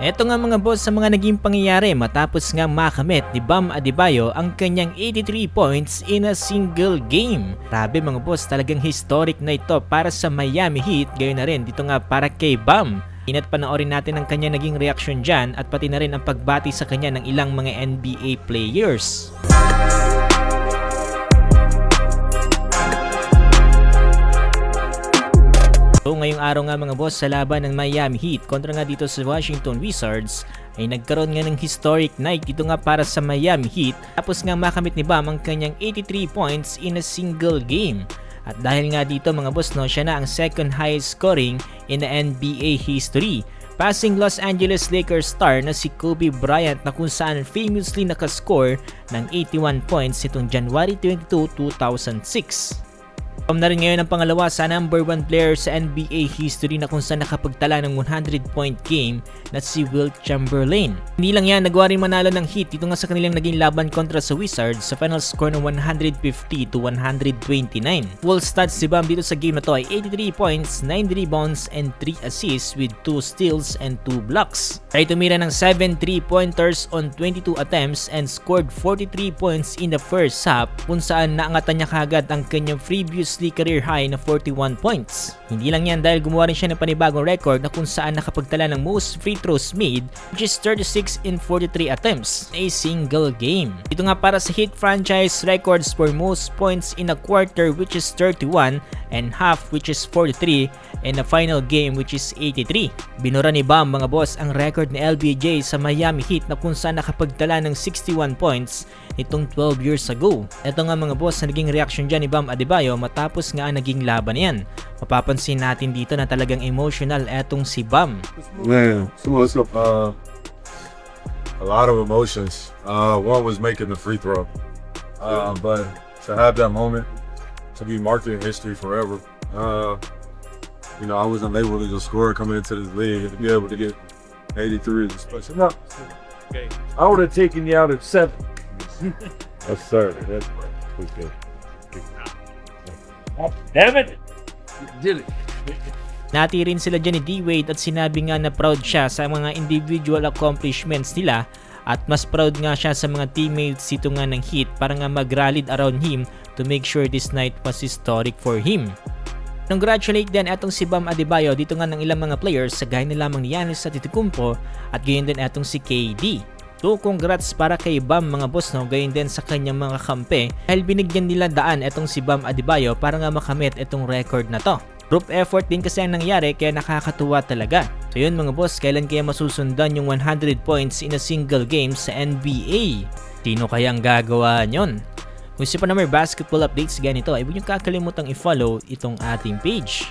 Eto nga mga boss sa mga naging pangyayari matapos nga makamit ni Bam Adebayo ang kanyang 83 points in a single game. Grabe mga boss, talagang historic na ito para sa Miami Heat, gayon na rin dito nga para kay Bam. Ina't panoorin natin ang kanya naging reaksyon dyan at pati na rin ang pagbati sa kanya ng ilang mga NBA players. So ngayong araw nga mga boss sa laban ng Miami Heat kontra nga dito sa Washington Wizards ay nagkaroon nga ng historic night dito nga para sa Miami Heat tapos nga makamit ni Bam ang kanyang 83 points in a single game. At dahil nga dito mga boss siya na ang second highest scoring in the NBA history, passing Los Angeles Lakers star na si Kobe Bryant na kung saan famously nakascore ng 81 points nitong January 22, 2006. Na rin ngayon ang pangalawa sa number 1 player sa NBA history na kung saan nakapagtala ng 100-point game na si Wilt Chamberlain. Hindi lang yan, nagawa rin manalo ng Heat dito nga sa kanilang naging laban kontra sa Wizards sa final score ng 150-129. Full stats si Bam dito sa game na to ay 83 points, 9 rebounds, and 3 assists with 2 steals and 2 blocks. Ay tumira ng 7 3-pointers on 22 attempts and scored 43 points in the first half kung saan naangatan niya kagad ang kanyang previous career high na 41 points. Hindi lang yan dahil gumawa rin siya ng panibagong record na kung saan nakapagtala ng most free throws made, which is 36 in 43 attempts in a single game. Ito nga para sa Heat franchise records for most points in a quarter, which is 31, and half, which is 43, and a final game, which is 83. Binura ni Bam mga boss ang record ni LBJ sa Miami Heat na kung saan nakapagtala ng 61 points nitong 12 years ago. Ito nga mga boss na naging reaction dyan ni Bam Adebayo matapos nga ang naging laban yan. Mapapansin natin dito na talagang emotional etong si Bam. Man, it's a lot of emotions. One was making the free throw, but to have that moment to be marked in history forever. I wasn't able to just score coming into this league and to be able to get 83 is special. No, Okay. I would have taken you out at 7. that's sir. That's okay. Damn it! You did it. Nati rin sila dyan ni D-Wade at sinabi nga na proud siya sa mga individual accomplishments nila at mas proud nga siya sa mga teammates dito nga ng Heat para nga mag-rallied around him to make sure this night was historic for him. Congratulate din etong si Bam Adebayo dito nga ng ilang mga players sa gaya na lamang ni Giannis Antetokounmpo at gayon din etong si KD. So congrats para kay Bam mga boss gayon din sa kanyang mga kampe dahil binigyan nila daan etong si Bam Adebayo para nga makamit etong record na to. Group effort din kasi ang nangyari kaya nakakatuwa talaga. So yun mga boss, kailan kaya masusundan yung 100 points in a single game sa NBA? Sino kayang gagawa nyon? Kung gusto pa na may basketball updates ganito ay huwag niyong kakalimutang i-follow itong ating page.